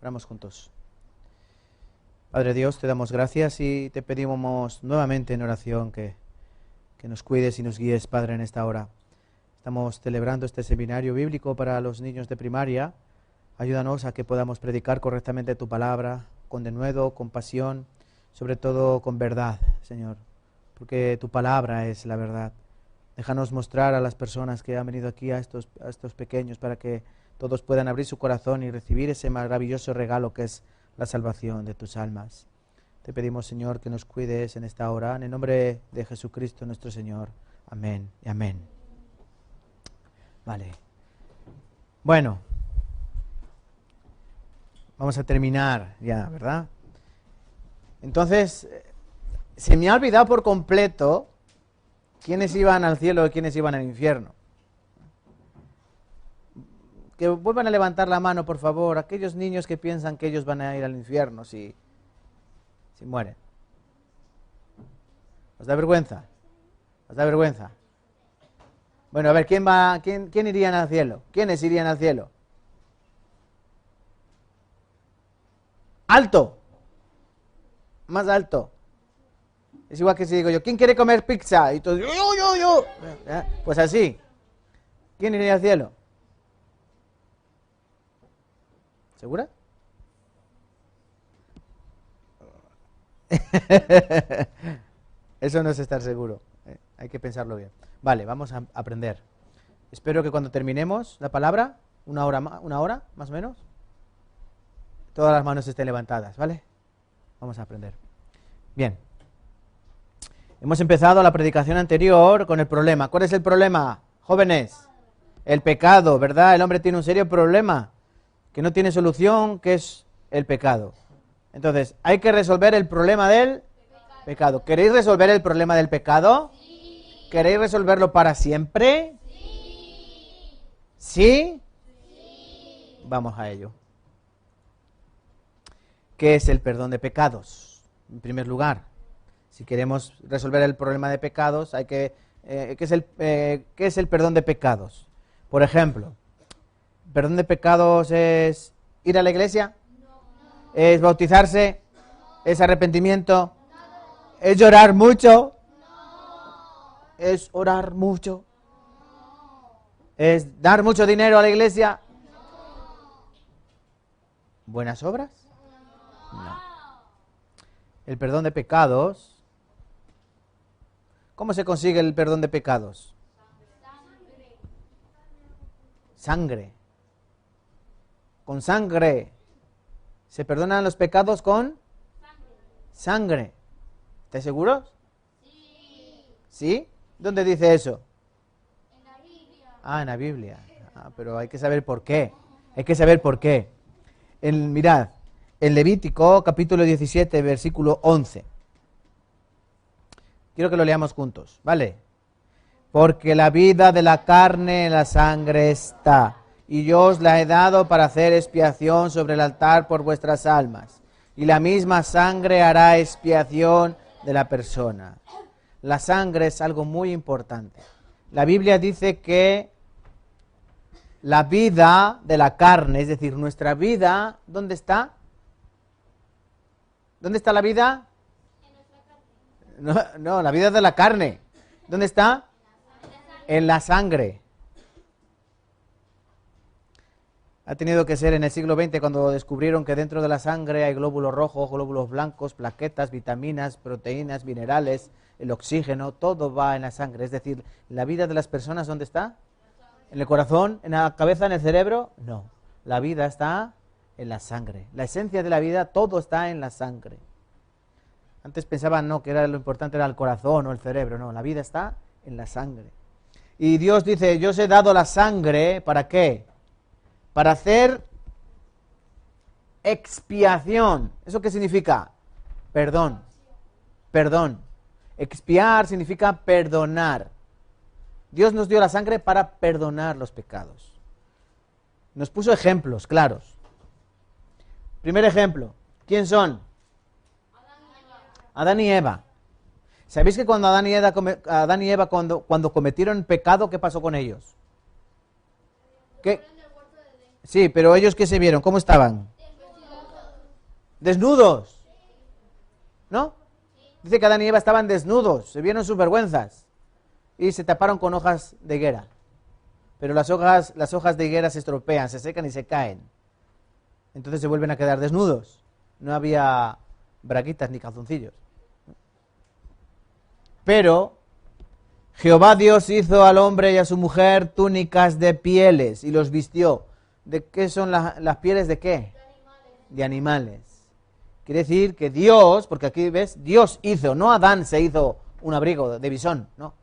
Oramos juntos. Padre Dios, te damos gracias y te pedimos nuevamente en oración que nos cuides y nos guíes, Padre, en esta hora. Estamos celebrando este seminario bíblico para los niños de primaria. Ayúdanos a que podamos predicar correctamente tu palabra, con denuedo, con pasión, sobre todo con verdad, Señor, porque tu palabra es la verdad. Déjanos mostrar a las personas que han venido aquí, a estos pequeños, para que todos puedan abrir su corazón y recibir ese maravilloso regalo que es la salvación de tus almas. Te pedimos, Señor, que nos cuides en esta hora, en el nombre de Jesucristo nuestro Señor. Amén y amén. Vale. Bueno, vamos a terminar ya, ¿verdad? Entonces, se me ha olvidado por completo quiénes iban al cielo y quiénes iban al infierno. Que vuelvan a levantar la mano, por favor, aquellos niños que piensan que ellos van a ir al infierno si mueren. ¿Os da vergüenza? ¿Os da vergüenza? Bueno, a ver, ¿quién irían al cielo? ¿Quiénes irían al cielo? ¡Alto! Más alto. Es igual que si digo yo, ¿quién quiere comer pizza? Y todos, yo. Pues así. ¿Quién iría al cielo? ¿Segura? Eso no es estar seguro. Hay que pensarlo bien. Vale, vamos a aprender. Espero que cuando terminemos la palabra, una hora más o menos, todas las manos estén levantadas, ¿vale? Vamos a aprender. Bien. Hemos empezado la predicación anterior con el problema. ¿Cuál es el problema, jóvenes? El pecado, ¿verdad? El hombre tiene un serio problema que no tiene solución, que es el pecado. Entonces, hay que resolver el problema del pecado. ¿Queréis resolver el problema del pecado? Sí. ¿Queréis resolverlo para siempre? Sí. ¿Sí? Sí. Vamos a ello. ¿Qué es el perdón de pecados? En primer lugar, si queremos resolver el problema de pecados, hay que ¿qué es el perdón de pecados? Por ejemplo, ¿perdón de pecados es ir a la iglesia? No. ¿Es bautizarse? No. ¿Es arrepentimiento? No. ¿Es llorar mucho? No. ¿Es orar mucho? No. ¿Es dar mucho dinero a la iglesia? No. ¿Buenas obras? No. El perdón de pecados. ¿Cómo se consigue el perdón de pecados? Sangre. Con sangre. ¿Se perdonan los pecados con? Sangre. ¿Estáis seguros? Sí. ¿Sí? ¿Dónde dice eso? En la Biblia. En la Biblia. Pero hay que saber por qué. Hay que saber por qué. Mirad, en Levítico, capítulo 17, versículo 11. Quiero que lo leamos juntos, ¿vale? Porque la vida de la carne en la sangre está, y yo os la he dado para hacer expiación sobre el altar por vuestras almas, y la misma sangre hará expiación de la persona. La sangre es algo muy importante. La Biblia dice que la vida de la carne, es decir, nuestra vida, ¿dónde está? ¿Dónde está la vida? No, la vida de la carne. ¿Dónde está? En la sangre. Ha tenido que ser en el siglo XX cuando descubrieron que dentro de la sangre hay glóbulos rojos, glóbulos blancos, plaquetas, vitaminas, proteínas, minerales, el oxígeno, todo va en la sangre. Es decir, la vida de las personas, ¿dónde está? ¿En el corazón? ¿En la cabeza? ¿En el cerebro? No. La vida está en la sangre. La esencia de la vida, todo está en la sangre. Antes pensaban, no, que lo importante era el corazón o el cerebro. No, la vida está en la sangre. Y Dios dice, yo os he dado la sangre, ¿para qué? Para hacer expiación. ¿Eso qué significa? Perdón. Perdón. Expiar significa perdonar. Dios nos dio la sangre para perdonar los pecados. Nos puso ejemplos claros. Primer ejemplo. ¿Quién son? Adán y Eva. ¿Sabéis que cuando Adán y Eva cuando cometieron pecado, qué pasó con ellos? ¿Qué? Sí, pero ellos ¿qué se vieron? ¿Cómo estaban? Desnudos. ¿No? Dice que Adán y Eva estaban desnudos, se vieron sus vergüenzas y se taparon con hojas de higuera. Pero las hojas de higuera se estropean, se secan y se caen. Entonces se vuelven a quedar desnudos. No había braguitas ni calzoncillos. Pero Jehová Dios hizo al hombre y a su mujer túnicas de pieles y los vistió. ¿De qué son las pieles de qué? De animales. Quiere decir que Dios, porque aquí ves, Dios hizo, no Adán se hizo un abrigo de bisón, no.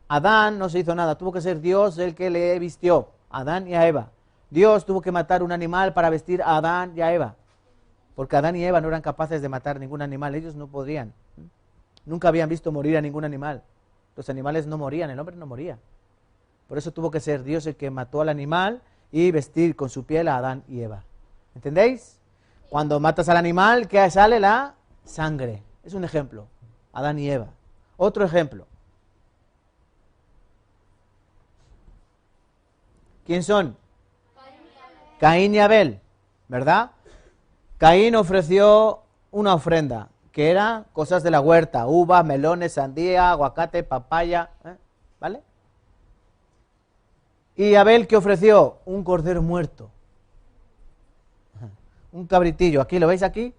Adán no se hizo nada, tuvo que ser Dios el que le vistió, a Adán y a Eva. Dios tuvo que matar un animal para vestir a Adán y a Eva, porque Adán y Eva no eran capaces de matar ningún animal, ellos no podrían. Nunca habían visto morir a ningún animal. Los animales no morían, el hombre no moría. Por eso tuvo que ser Dios el que mató al animal y vestir con su piel a Adán y Eva. ¿Entendéis? Cuando matas al animal, ¿qué sale? La sangre. Es un ejemplo. Adán y Eva. Otro ejemplo. ¿Quién son? Caín y Abel, ¿verdad? Caín ofreció una ofrenda, que era cosas de la huerta, uva, melones, sandía, aguacate, papaya, ¿vale? Y Abel, ¿qué ofreció? Un cordero muerto. Un cabritillo, ¿aquí lo veis aquí?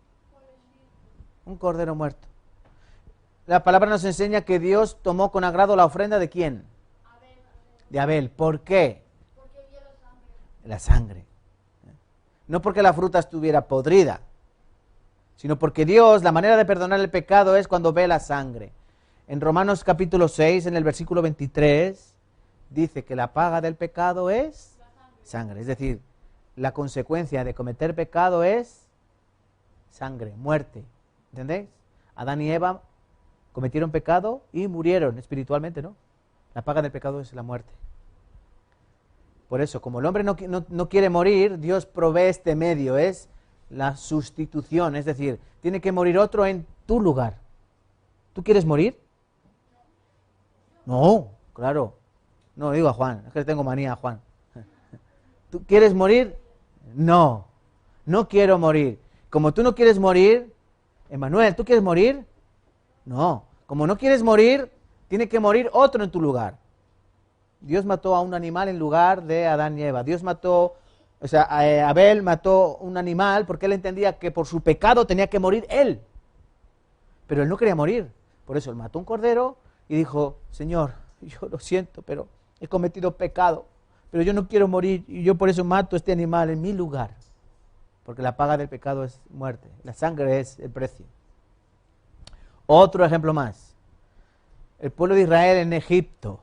Un cordero muerto. La palabra nos enseña que Dios tomó con agrado la ofrenda de ¿quién? De Abel. ¿Por qué? La sangre. No porque la fruta estuviera podrida, sino porque Dios, la manera de perdonar el pecado es cuando ve la sangre. En Romanos capítulo 6, en el versículo 23, dice que la paga del pecado es sangre. Es decir, la consecuencia de cometer pecado es sangre, muerte. ¿Entendéis? Adán y Eva cometieron pecado y murieron espiritualmente, ¿no? La paga del pecado es la muerte. Por eso, como el hombre no quiere morir, Dios provee este medio, es la sustitución, es decir, tiene que morir otro en tu lugar. ¿Tú quieres morir? No, claro. No, digo a Juan, es que tengo manía a Juan. ¿Tú quieres morir? No, no quiero morir. Como tú no quieres morir, Emmanuel, ¿tú quieres morir? No, como no quieres morir, tiene que morir otro en tu lugar. Dios mató a un animal en lugar de Adán y Eva. Abel mató un animal porque él entendía que por su pecado tenía que morir él. Pero él no quería morir. Por eso él mató un cordero y dijo, Señor, yo lo siento, pero he cometido pecado. Pero yo no quiero morir y yo por eso mato a este animal en mi lugar. Porque la paga del pecado es muerte. La sangre es el precio. Otro ejemplo más. El pueblo de Israel en Egipto.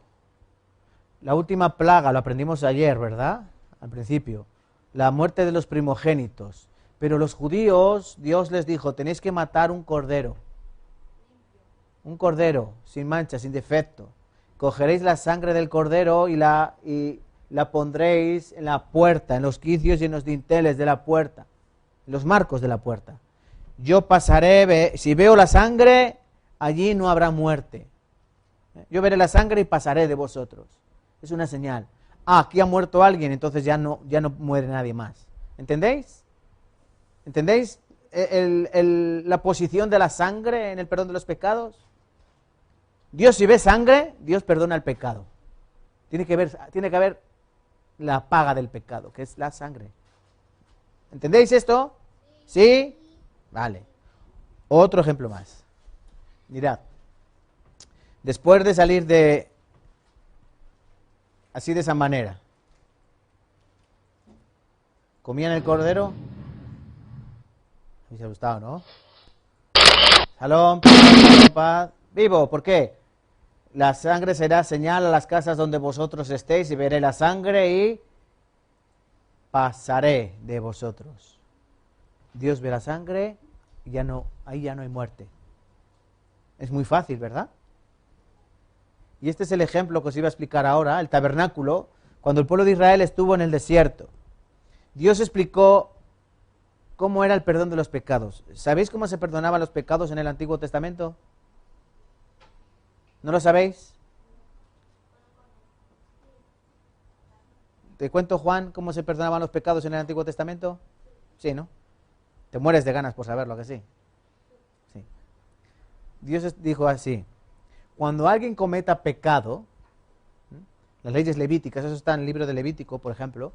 La última plaga, lo aprendimos ayer, ¿verdad? Al principio. La muerte de los primogénitos. Pero los judíos, Dios les dijo, tenéis que matar un cordero. Un cordero, sin mancha, sin defecto. Cogeréis la sangre del cordero y la pondréis en la puerta, en los quicios y en los dinteles de la puerta, en los marcos de la puerta. Yo pasaré, si veo la sangre, allí no habrá muerte. Yo veré la sangre y pasaré de vosotros. Es una señal. Aquí ha muerto alguien, entonces ya no muere nadie más. ¿Entendéis? ¿Entendéis la posición de la sangre en el perdón de los pecados? Dios, si ve sangre, Dios perdona el pecado. Tiene que haber la paga del pecado, que es la sangre. ¿Entendéis esto? ¿Sí? Vale. Otro ejemplo más. Mirad. Después de salir así de esa manera, comían el cordero. ¿Os ha gustado, no? Salón, paz. Vivo, ¿por qué? La sangre será señal a las casas donde vosotros estéis y veré la sangre y pasaré de vosotros. Dios ve la sangre y ahí ya no hay muerte. Es muy fácil, ¿verdad? Y este es el ejemplo que os iba a explicar ahora, el tabernáculo, cuando el pueblo de Israel estuvo en el desierto. Dios explicó cómo era el perdón de los pecados. ¿Sabéis cómo se perdonaban los pecados en el Antiguo Testamento? ¿No lo sabéis? ¿Te cuento, Juan, cómo se perdonaban los pecados en el Antiguo Testamento? Sí, ¿no? Te mueres de ganas por saberlo, ¿que sí? Sí. Dios dijo así, cuando alguien cometa pecado, las leyes levíticas, eso está en el libro de Levítico, por ejemplo,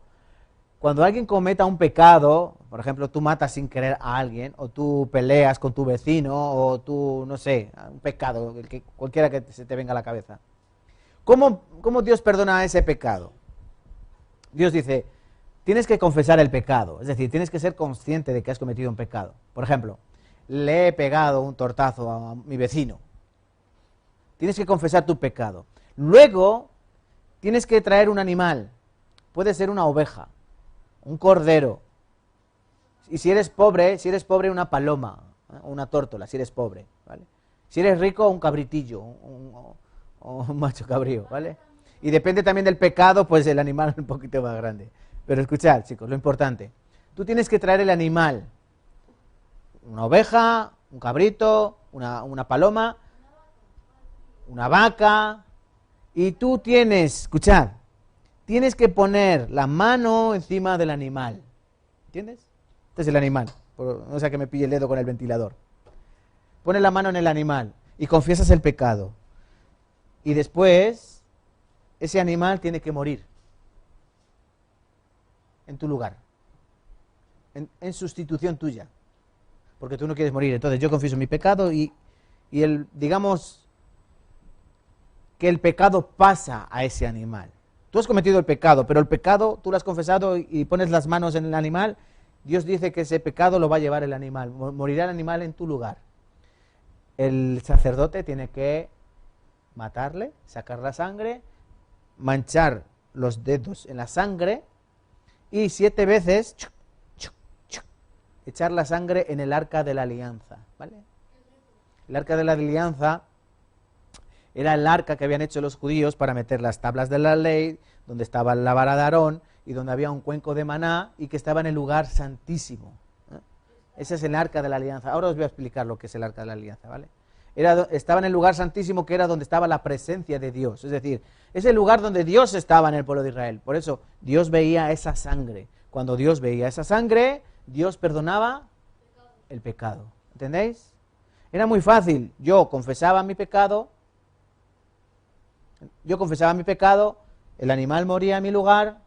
cuando alguien cometa un pecado, por ejemplo, tú matas sin querer a alguien, o tú peleas con tu vecino, o tú, no sé, un pecado, cualquiera que se te venga a la cabeza. ¿Cómo Dios perdona ese pecado? Dios dice, tienes que confesar el pecado, es decir, tienes que ser consciente de que has cometido un pecado. Por ejemplo, le he pegado un tortazo a mi vecino. Tienes que confesar tu pecado. Luego, tienes que traer un animal. Puede ser una oveja, un cordero. Y si eres pobre, una paloma, o una tórtola, si eres pobre, ¿vale? Si eres rico, un cabritillo, o un macho cabrío, ¿vale? Y depende también del pecado, pues el animal es un poquito más grande. Pero escuchad, chicos, lo importante. Tú tienes que traer el animal. Una oveja, un cabrito, una paloma, una vaca. Y tú escuchad, tienes que poner la mano encima del animal. ¿Entiendes? Este es el animal. No sea que me pille el dedo con el ventilador. Pones la mano en el animal y confiesas el pecado. Y después, ese animal tiene que morir en tu lugar, en sustitución tuya, porque tú no quieres morir. Entonces yo confieso mi pecado y digamos que el pecado pasa a ese animal. Tú has cometido el pecado, pero el pecado tú lo has confesado y pones las manos en el animal. Dios dice que ese pecado lo va a llevar el animal, morirá el animal en tu lugar. El sacerdote tiene que matarle, sacar la sangre, manchar los dedos en la sangre y 7 veces echar la sangre en el arca de la alianza, ¿vale? El arca de la alianza era el arca que habían hecho los judíos para meter las tablas de la ley, donde estaba la vara de Aarón y donde había un cuenco de maná y que estaba en el lugar santísimo. Ese es el arca de la alianza. Ahora os voy a explicar lo que es el arca de la alianza, ¿vale? Estaba en el lugar santísimo, que era donde estaba la presencia de Dios. Es decir, es el lugar donde Dios estaba en el pueblo de Israel. Por eso Dios veía esa sangre. Cuando Dios veía esa sangre, Dios perdonaba el pecado. ¿Entendéis? Era muy fácil. Yo confesaba mi pecado, el animal moría en mi lugar,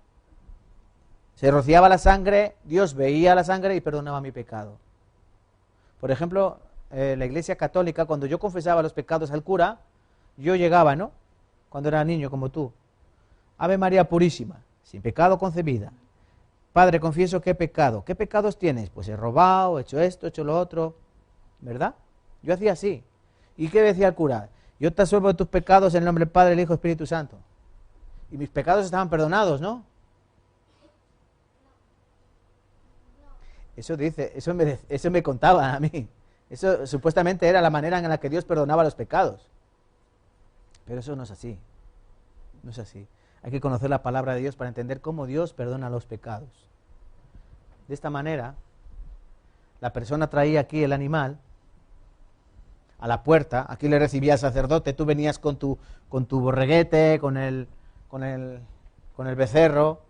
se rociaba la sangre, Dios veía la sangre y perdonaba mi pecado. Por ejemplo, la Iglesia Católica, cuando yo confesaba los pecados al cura, yo llegaba, ¿no? Cuando era niño como tú. Ave María Purísima, sin pecado concebida. Padre, confieso que he pecado. ¿Qué pecados tienes? Pues he robado, he hecho esto, he hecho lo otro. ¿Verdad? Yo hacía así. ¿Y qué decía el cura? Yo te absuelvo de tus pecados en el nombre del Padre, el Hijo y el Espíritu Santo. Y mis pecados estaban perdonados, ¿no? Eso dice, eso me contaban a mí. Eso supuestamente era la manera en la que Dios perdonaba los pecados. Pero eso no es así. No es así. Hay que conocer la palabra de Dios para entender cómo Dios perdona los pecados. De esta manera, la persona traía aquí el animal a la puerta, aquí le recibía el sacerdote, tú venías con tu borreguete, con el becerro,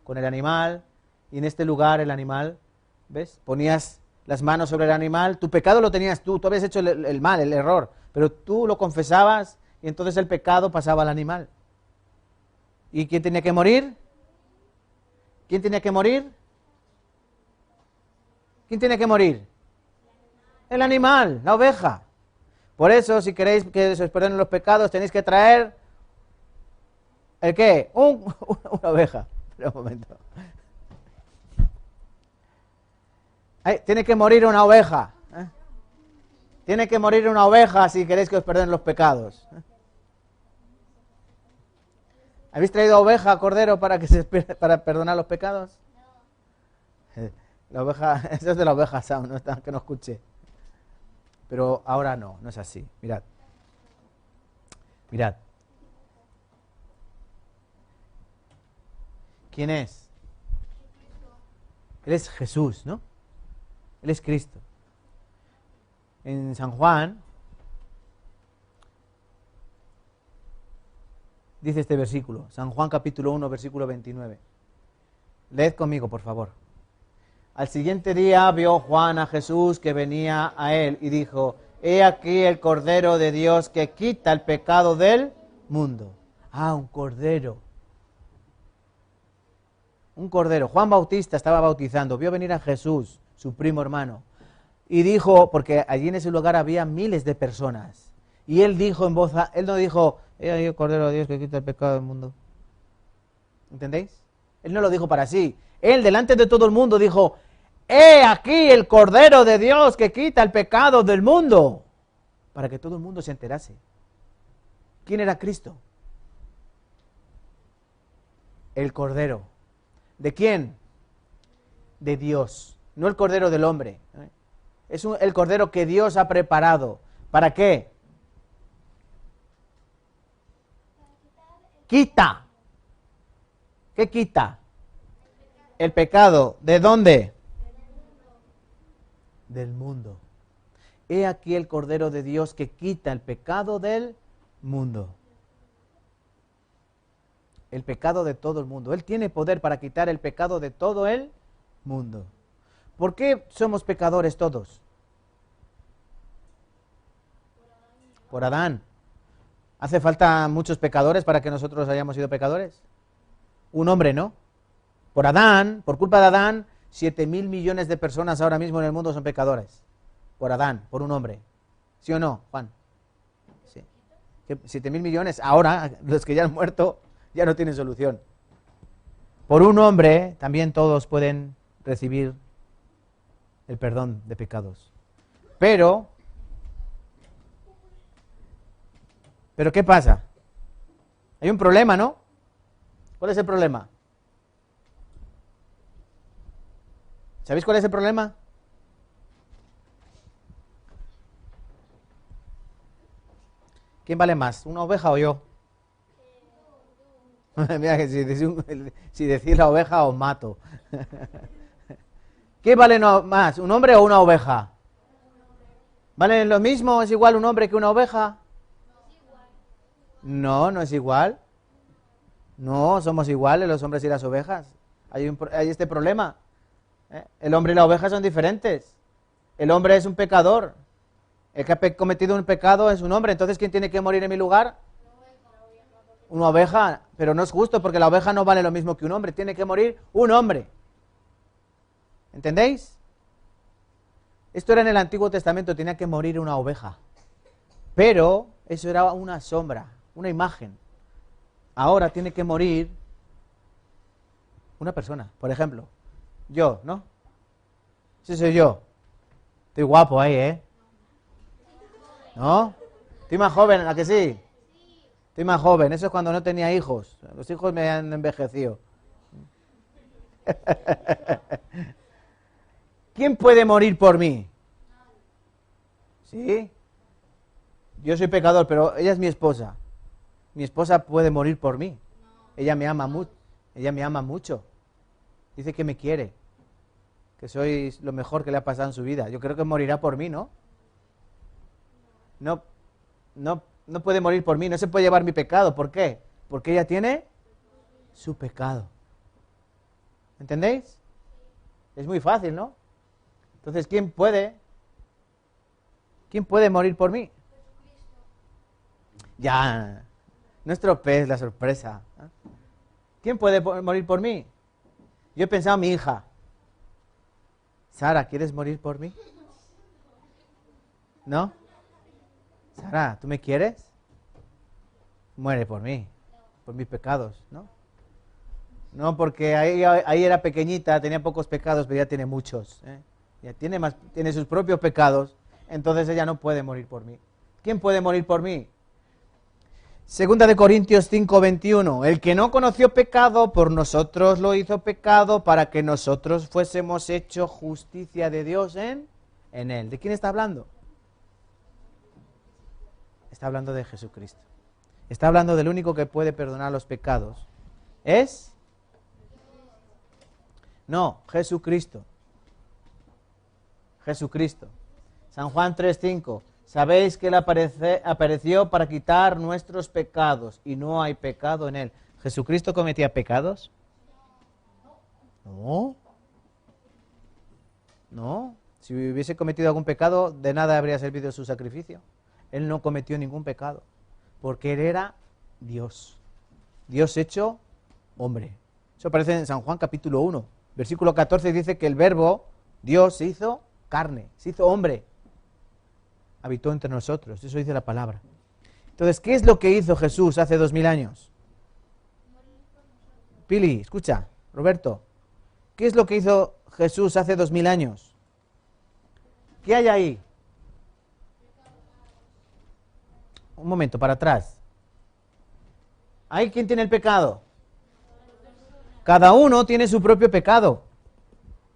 con el animal, y en este lugar el animal, ¿ves? Ponías las manos sobre el animal, tu pecado lo tenías tú habías hecho el mal, el error, pero tú lo confesabas y entonces el pecado pasaba al animal. ¿Y quién tenía que morir? ¿Quién tenía que morir? ¿Quién tiene que morir? El animal, la oveja. Por eso, si queréis que se os perdonen los pecados, tenéis que traer ¿el qué? Una oveja. Espera un momento. Tiene que morir una oveja. Tiene que morir una oveja si queréis que os perdonen los pecados. ¿Habéis traído oveja, cordero, para perdonar los pecados? No. La oveja, eso es de la oveja Sound, no está, que no escuche. Pero ahora no es así. Mirad. ¿Quién es? Él es Jesús, ¿no? Él es Cristo. En San Juan dice este versículo, San Juan capítulo 1, versículo 29. Leed conmigo, por favor. Al siguiente día vio Juan a Jesús que venía a él y dijo, he aquí el Cordero de Dios que quita el pecado del mundo. Ah, un cordero. Un cordero. Juan Bautista estaba bautizando, vio venir a Jesús, su primo hermano, y dijo, porque allí en ese lugar había miles de personas, y él dijo en voz, él no dijo, he ahí el Cordero de Dios que quita el pecado del mundo. ¿Entendéis? Él no lo dijo para sí. Él delante de todo el mundo dijo, he aquí el Cordero de Dios que quita el pecado del mundo, para que todo el mundo se enterase. ¿Quién era Cristo? El Cordero. ¿De quién? De Dios, no el Cordero del hombre. Es el Cordero que Dios ha preparado. ¿Para qué? Quita. ¿Qué quita? El pecado. ¿De dónde? Del mundo. He aquí el Cordero de Dios que quita el pecado del mundo. El pecado de todo el mundo. Él tiene poder para quitar el pecado de todo el mundo. ¿Por qué somos pecadores todos? Por Adán. ¿Hace falta muchos pecadores para que nosotros hayamos sido pecadores? Un hombre, ¿no? Por Adán, por culpa de Adán, 7.000 millones de personas ahora mismo en el mundo son pecadores. Por Adán, por un hombre. ¿Sí o no, Juan? Sí. 7.000 millones, ahora, los que ya han muerto, ya no tienen solución. Por un hombre también todos pueden recibir el perdón de pecados. Pero ¿qué pasa? Hay un problema, ¿no? ¿Cuál es el problema? ¿Sabéis cuál es el problema? ¿Quién vale más, una oveja o yo? Mira que si decir la oveja os mato. ¿Qué vale más, un hombre o una oveja? ¿Valen lo mismo? ¿Es igual un hombre que una oveja? No, no es igual. No, somos iguales los hombres y las ovejas. Hay este problema. El hombre y la oveja son diferentes. El hombre es un pecador. El que ha cometido un pecado es un hombre. Entonces, ¿quién tiene que morir en mi lugar? Una oveja. Pero no es justo porque la oveja no vale lo mismo que un hombre. Tiene que morir un hombre. ¿Entendéis? Esto era en el Antiguo Testamento. Tenía que morir una oveja. Pero eso era una sombra, una imagen. Ahora tiene que morir una persona. Por ejemplo, yo, ¿no? Sí, soy yo. Estoy guapo ahí, ¿eh? ¿No? Estoy más joven, ¿a que sí? Estoy más joven. Eso es cuando no tenía hijos. Los hijos me han envejecido. ¿Quién puede morir por mí? ¿Sí? Yo soy pecador, pero ella es mi esposa. Mi esposa puede morir por mí. Ella me ama mucho. Ella me ama mucho. Dice que me quiere. Que soy lo mejor que le ha pasado en su vida. Yo creo que morirá por mí, ¿no? No puede morir por mí. No se puede llevar mi pecado. ¿Por qué? Porque ella tiene su pecado. ¿Entendéis? Es muy fácil, ¿no? Entonces, ¿quién puede morir por mí? Ya, no estropees la sorpresa. ¿Quién puede morir por mí? Yo he pensado en mi hija. Sara, ¿quieres morir por mí? ¿No? Sara, ¿tú me quieres? Muere por mí, por mis pecados, ¿no? No, porque ahí era pequeñita, tenía pocos pecados, pero ya tiene muchos. Ya tiene sus propios pecados, entonces ella no puede morir por mí. ¿Quién puede morir por mí? Segunda de Corintios 5:21, el que no conoció pecado, por nosotros lo hizo pecado, para que nosotros fuésemos hechos justicia de Dios en él. ¿De quién está hablando? Está hablando de Jesucristo. Está hablando del único que puede perdonar los pecados. ¿Es? No, Jesucristo. Jesucristo. San Juan 3:5. Sabéis que Él apareció para quitar nuestros pecados y no hay pecado en Él. ¿Jesucristo cometía pecados? No. Si hubiese cometido algún pecado, de nada habría servido su sacrificio. Él no cometió ningún pecado, porque Él era Dios. Dios hecho hombre. Eso aparece en San Juan capítulo 1. Versículo 14 dice que el verbo, Dios, se hizo carne, se hizo hombre. Habitó entre nosotros, eso dice la palabra. Entonces, ¿qué es lo que hizo Jesús hace 2000 años? Pili, escucha, Roberto, ¿qué es lo que hizo Jesús hace 2000 años? ¿Qué hay ahí? Un momento, para atrás. ¿Ahí quién tiene el pecado? Cada uno tiene su propio pecado.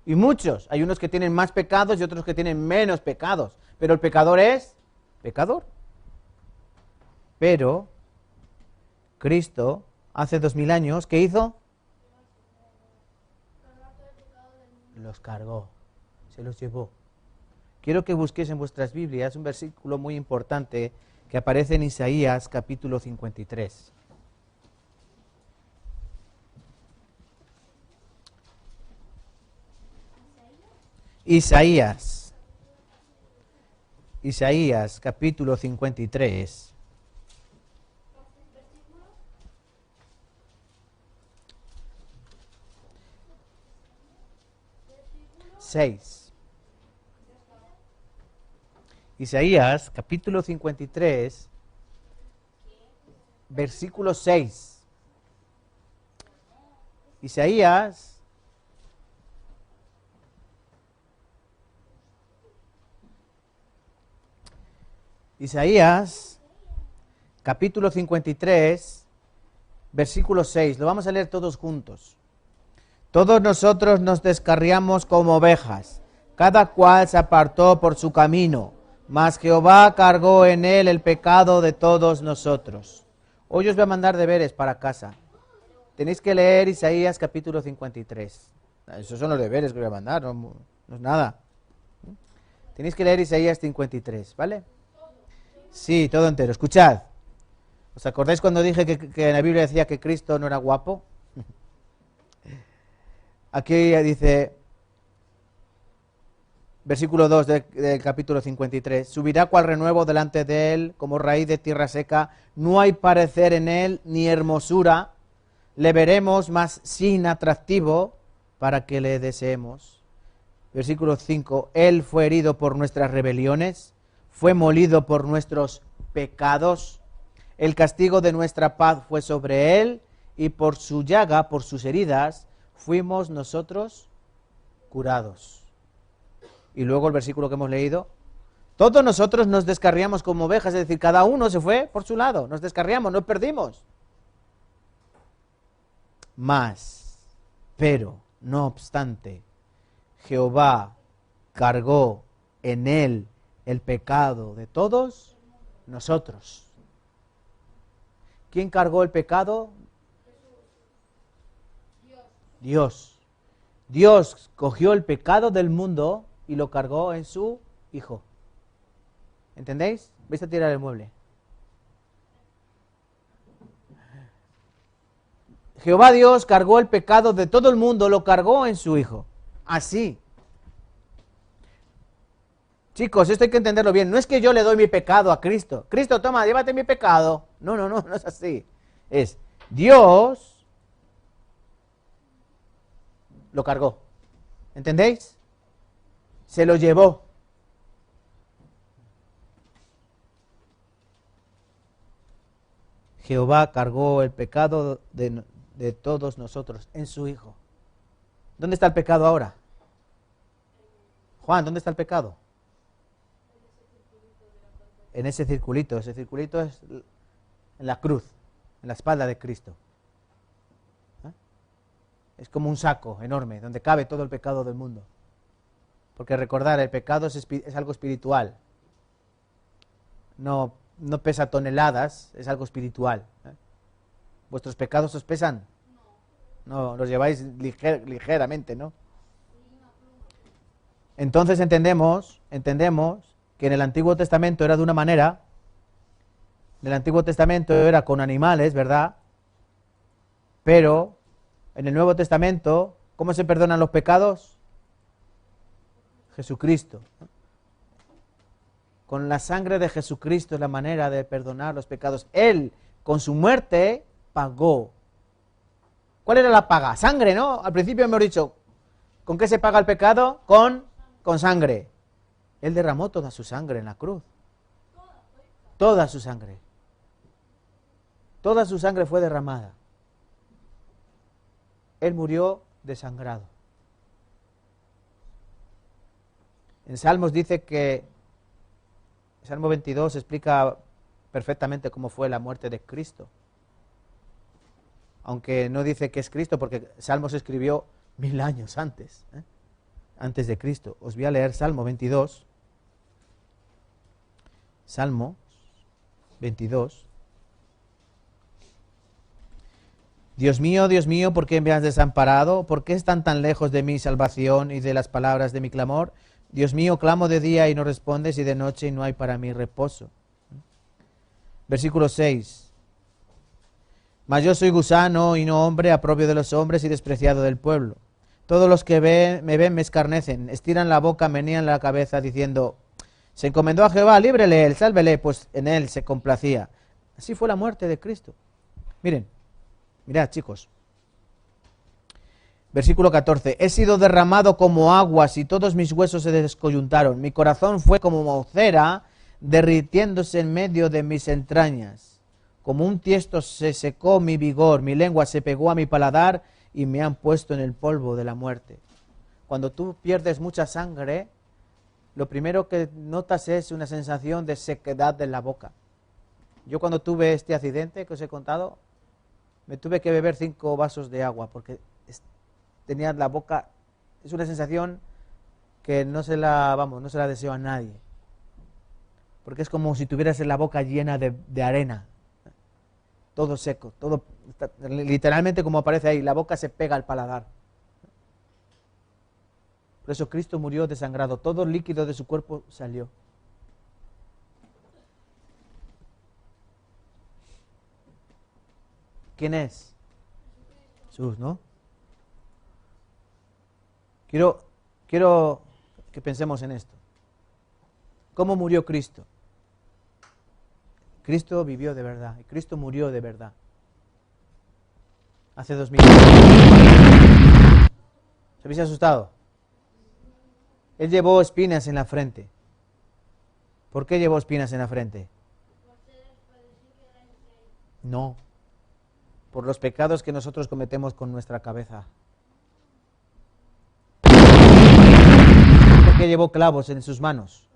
Y muchos. Hay unos que tienen más pecados y otros que tienen menos pecados. Pero el pecador es pecador. Pero Cristo, hace 2000 años, ¿qué hizo? Los cargó. Se los llevó. Quiero que busquéis en vuestras Biblias un versículo muy importante que aparece en Isaías capítulo 53. Isaías capítulo 53. 6. Isaías capítulo 53, versículo 6. Isaías capítulo 53, versículo 6. Lo vamos a leer todos juntos. Todos nosotros nos descarriamos como ovejas, cada cual se apartó por su camino, mas Jehová cargó en él el pecado de todos nosotros. Hoy os voy a mandar deberes para casa. Tenéis que leer Isaías capítulo 53. Esos son los deberes que voy a mandar, no es nada. Tenéis que leer Isaías 53, ¿vale? Sí, todo entero. Escuchad. ¿Os acordáis cuando dije que en la Biblia decía que Cristo no era guapo? Aquí dice, versículo 2 del capítulo 53, subirá cual renuevo delante de él, como raíz de tierra seca, no hay parecer en él ni hermosura, le veremos más sin atractivo para que le deseemos. Versículo 5, él fue herido por nuestras rebeliones, fue molido por nuestros pecados, el castigo de nuestra paz fue sobre él, y por su llaga, por sus heridas, fuimos nosotros curados. Y luego el versículo que hemos leído, todos nosotros nos descarriamos como ovejas, es decir, cada uno se fue por su lado, nos descarriamos, nos perdimos. Pero, no obstante, Jehová cargó en él el pecado de todos nosotros. ¿Quién cargó el pecado? Dios. Dios cogió el pecado del mundo y lo cargó en su Hijo. ¿Entendéis? ¿Vais a tirar el mueble? Jehová Dios cargó el pecado de todo el mundo, lo cargó en su Hijo. Así. Chicos, esto hay que entenderlo bien. No es que yo le doy mi pecado a Cristo. Cristo, toma, llévate mi pecado. No es así. Es Dios lo cargó. ¿Entendéis? Se lo llevó. Jehová cargó el pecado de todos nosotros en su Hijo. ¿Dónde está el pecado ahora? Juan, ¿dónde está el pecado? En ese circulito. Ese circulito es en la cruz, en la espalda de Cristo. Es como un saco enorme donde cabe todo el pecado del mundo. Porque recordar, el pecado es algo espiritual. No pesa toneladas, es algo espiritual. ¿Vuestros pecados os pesan? No, los lleváis ligeramente, ¿no? Entonces entendemos que en el Antiguo Testamento era de una manera, en el Antiguo Testamento era con animales, ¿verdad? Pero en el Nuevo Testamento, ¿cómo se perdonan los pecados? Jesucristo. Con la sangre de Jesucristo es la manera de perdonar los pecados. Él, con su muerte, pagó. ¿Cuál era la paga? Sangre, ¿no? Al principio hemos dicho, ¿con qué se paga el pecado? Con sangre. Él derramó toda su sangre en la cruz. Toda su sangre. Toda su sangre fue derramada. Él murió desangrado. En Salmos dice que, Salmo 22 explica perfectamente cómo fue la muerte de Cristo. Aunque no dice que es Cristo, porque Salmos se escribió 1000 años antes, antes de Cristo. Os voy a leer Salmo 22. Salmo 22. Dios mío, ¿por qué me has desamparado? ¿Por qué están tan lejos de mi salvación y de las palabras de mi clamor? Dios mío, clamo de día y no respondes, y de noche y no hay para mí reposo. Versículo 6. Mas yo soy gusano y no hombre, aprobio de los hombres y despreciado del pueblo. Todos los que me ven me escarnecen, estiran la boca, menean la cabeza, diciendo, se encomendó a Jehová, líbrele él, sálvele, pues en él se complacía. Así fue la muerte de Cristo. Mirad, chicos. Versículo 14. He sido derramado como aguas y todos mis huesos se descoyuntaron. Mi corazón fue como cera derritiéndose en medio de mis entrañas. Como un tiesto se secó mi vigor, mi lengua se pegó a mi paladar y me han puesto en el polvo de la muerte. Cuando tú pierdes mucha sangre, lo primero que notas es una sensación de sequedad en la boca. Yo cuando tuve este accidente que os he contado, me tuve que beber 5 vasos de agua porque tenía la boca, es una sensación que no se la deseo a nadie. Porque es como si tuvieras la boca llena de arena. Todo seco, todo literalmente como aparece ahí, la boca se pega al paladar. Por eso Cristo murió desangrado, todo el líquido de su cuerpo salió. ¿Quién es? Jesús, ¿no? Quiero que pensemos en esto. ¿Cómo murió Cristo? Cristo vivió de verdad, y Cristo murió de verdad. Hace 2000 años. ¿Se habéis asustado? Él llevó espinas en la frente. ¿Por qué llevó espinas en la frente? No. Por los pecados que nosotros cometemos con nuestra cabeza. ¿Por qué llevó clavos en sus manos?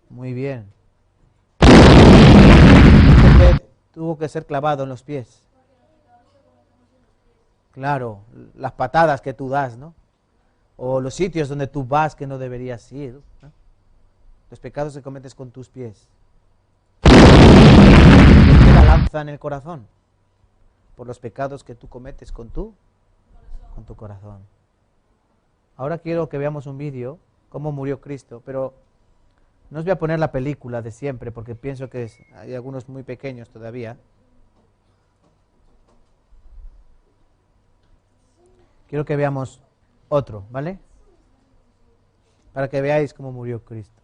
Muy bien. ¿Por qué tuvo que ser clavado en los pies? Claro, las patadas que tú das, ¿no? O los sitios donde tú vas que no deberías ir, ¿no? Los pecados que cometes con tus pies. ¿Por qué la lanza en el corazón? Por los pecados que tú cometes con tu corazón. Ahora quiero que veamos un vídeo, cómo murió Cristo, pero no os voy a poner la película de siempre, porque pienso que hay algunos muy pequeños todavía. Quiero que veamos otro, ¿vale? Para que veáis cómo murió Cristo.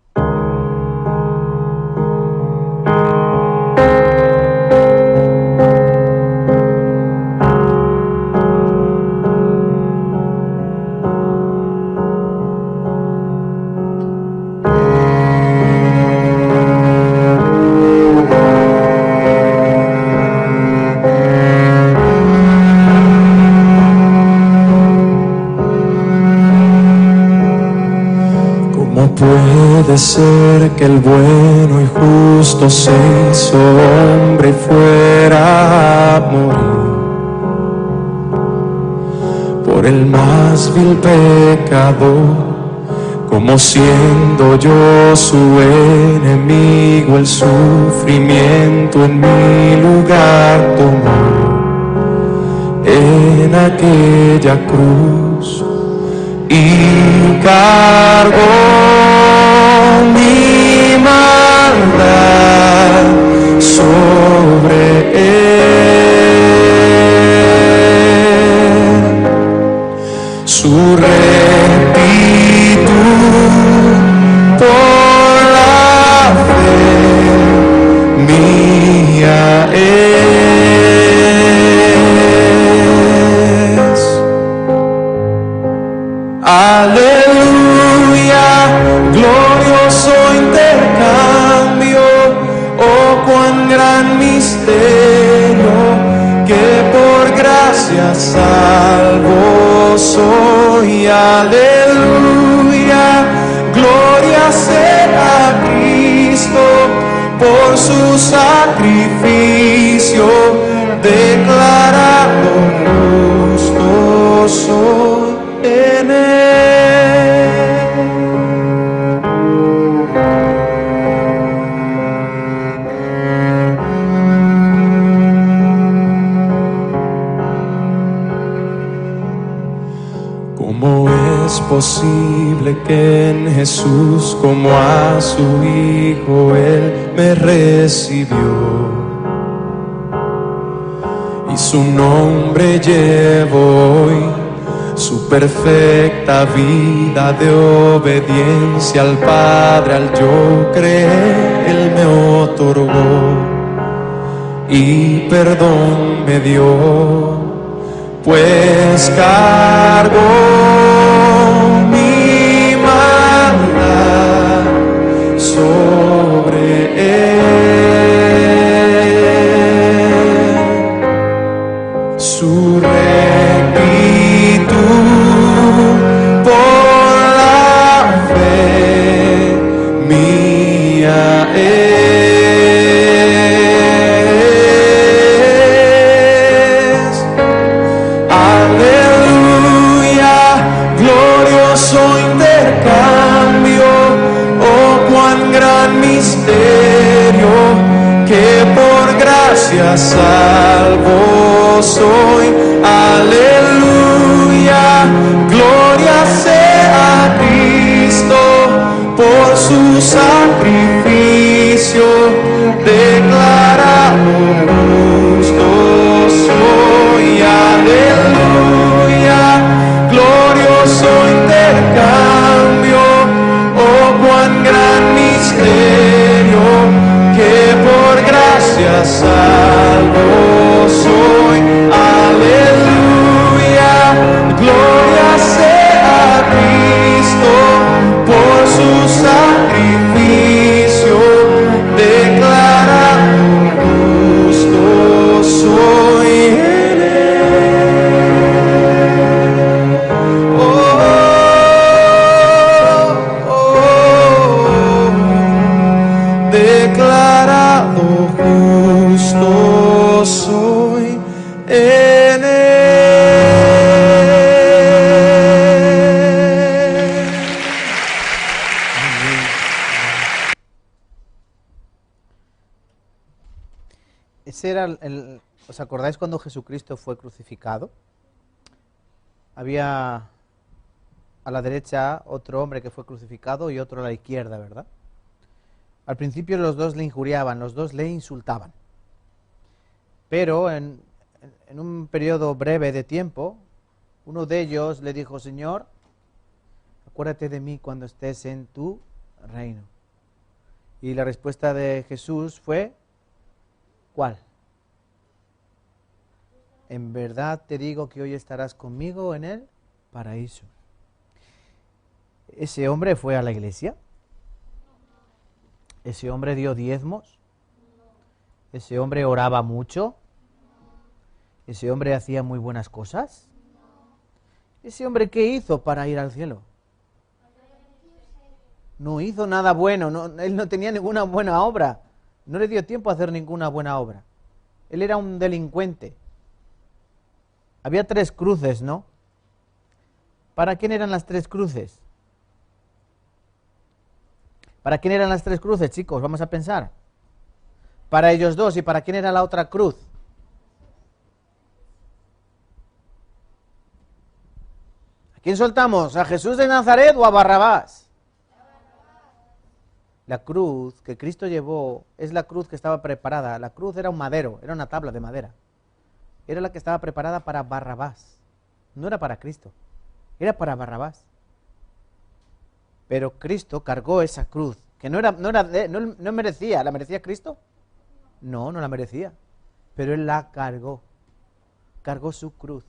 Puede ser que el bueno y justo se hizo hombre y fuera a morir por el más vil pecador, como siendo yo su enemigo, el sufrimiento en mi lugar tomó en aquella cruz y cargó mi maldad sobre él. Su redención rectitud por la fe mía es. Aleluya, glorioso intercambio, oh cuán gran misterio, que por gracia salvo soy. Aleluya, gloria sea a Cristo, por su sacrificio declarado justo soy en él. ¿Cómo es posible que en Jesús, como a su Hijo, Él me recibió? Y su nombre llevo hoy, su perfecta vida de obediencia al Padre, al yo creer, Él me otorgó y perdón me dio, pues cargó mi maldad sobre él. Su rectitud por la fe mía es. Aleluya, glorioso intercambio, oh cuán gran misterio, que por gracia salvo soy. Aleluya, gloria sea a Cristo, por su sacrificio declarado justo soy. Aleluya, glorioso intercambio, oh cuán gran misterio, que por gracia salvo soy. Aleluya, gloria sea a Cristo, por su sacrificio declarado justo soy en él. Oh, oh, oh, declarado justo soy en él. Ese era ¿os acordáis cuando Jesucristo fue crucificado? Había a la derecha otro hombre que fue crucificado y otro a la izquierda, ¿verdad? Al principio los dos le injuriaban, los dos le insultaban. Pero en un periodo breve de tiempo, uno de ellos le dijo: Señor, acuérdate de mí cuando estés en tu reino. Y la respuesta de Jesús fue: ¿cuál? En verdad te digo que hoy estarás conmigo en el paraíso. ¿Ese hombre fue a la iglesia? ¿Ese hombre dio diezmos? ¿Ese hombre oraba mucho? ¿Ese hombre hacía muy buenas cosas? ¿Ese hombre qué hizo para ir al cielo? No hizo nada bueno, él no tenía ninguna buena obra. No le dio tiempo a hacer ninguna buena obra. Él era un delincuente. Había 3 cruces, ¿no? ¿Para quién eran las 3 cruces? ¿Para quién eran las 3 cruces, chicos? Vamos a pensar. Para ellos dos. ¿Y para quién era la otra cruz? ¿A quién soltamos? ¿A Jesús de Nazaret o a Barrabás? La cruz que Cristo llevó es la cruz que estaba preparada. La cruz era un madero, era una tabla de madera. Era la que estaba preparada para Barrabás. No era para Cristo, era para Barrabás. Pero Cristo cargó esa cruz, que no merecía. ¿La merecía Cristo? No, no la merecía. Pero Él la cargó. Cargó su cruz,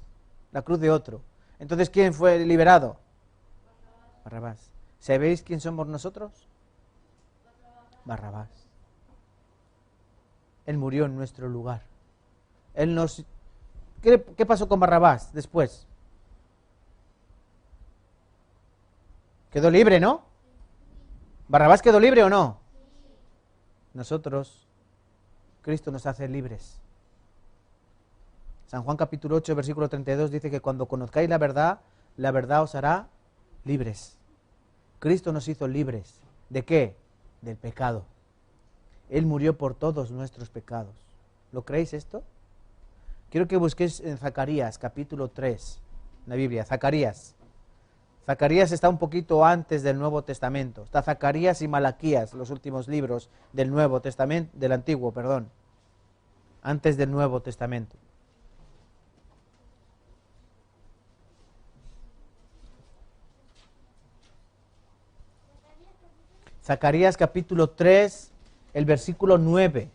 la cruz de otro. Entonces, ¿quién fue liberado? Barrabás. ¿Sabéis quién somos nosotros? Barrabás. Él murió en nuestro lugar. ¿Qué pasó con Barrabás después? Quedó libre, ¿no? ¿Barrabás quedó libre o no? Nosotros, Cristo nos hace libres. San Juan capítulo 8, versículo 32 dice que cuando conozcáis la verdad os hará libres. Cristo nos hizo libres. ¿De qué? Del pecado. Él murió por todos nuestros pecados. ¿Lo creéis esto? Quiero que busquéis en Zacarías capítulo 3, en la Biblia. Zacarías. Zacarías está un poquito antes del Nuevo Testamento. Está Zacarías y Malaquías, los últimos libros del Nuevo Testamento, del Antiguo, perdón. Antes del Nuevo Testamento. Zacarías capítulo 3, el versículo 9.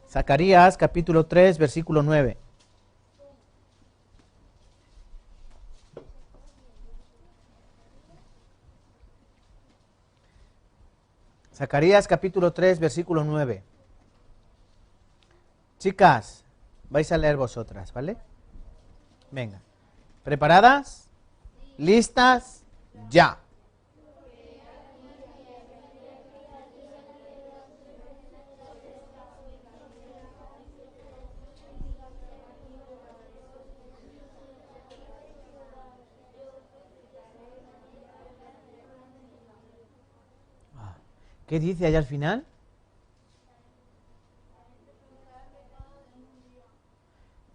Zacarías capítulo 3, versículo 9. Zacarías capítulo 3, versículo 9. Chicas, vais a leer vosotras, ¿vale? Venga. ¿Preparadas? ¿Listas? Ya. ¿Qué dice allá al final?